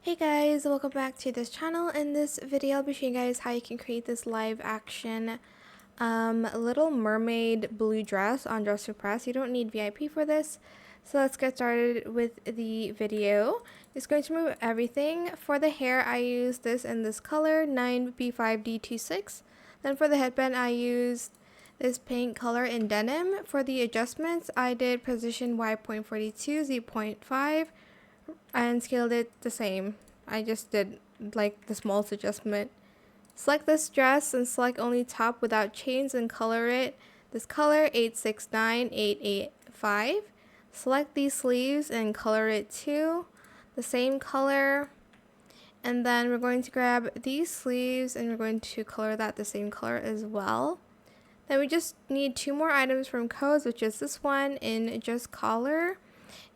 Hey guys, welcome back to this channel. In this video, I'll be showing you guys how you can create this live action Little Mermaid blue dress on Dress2Press. You don't need VIP for this. So let's get started with the video. Just going to remove everything. For the hair, I use this in this color, 9B5D26. Then for the headband, I used this pink color in denim. For the adjustments, I did position Y.42, Z.5, and scaled it the same. I just did like the smallest adjustment. Select this dress and select only top without chains and color it this color 869885. Select these sleeves and color it too the same color, and then we're going to grab these sleeves and we're going to color that the same color as well. Then we just need two more items from Codes, which is this one in just collar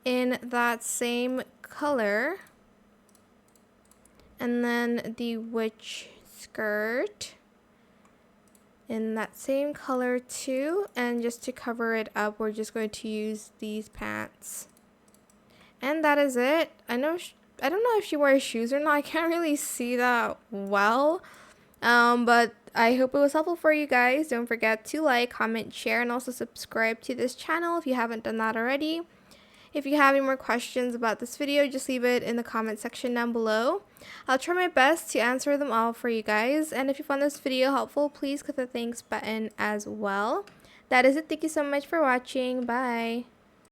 in that same color, and then the witch skirt in that same color too. And just to cover it up, we're just going to use these pants, and that is it. I don't know if she wears shoes or not. I can't really see that well, but I hope it was helpful for you guys. Don't forget to like, comment, share, and also subscribe to this channel if you haven't done that already. If you have any more questions about this video, just leave it in the comment section down below. I'll try my best to answer them all for you guys. And if you found this video helpful, please click the thanks button as well. That is it. Thank you so much for watching. Bye.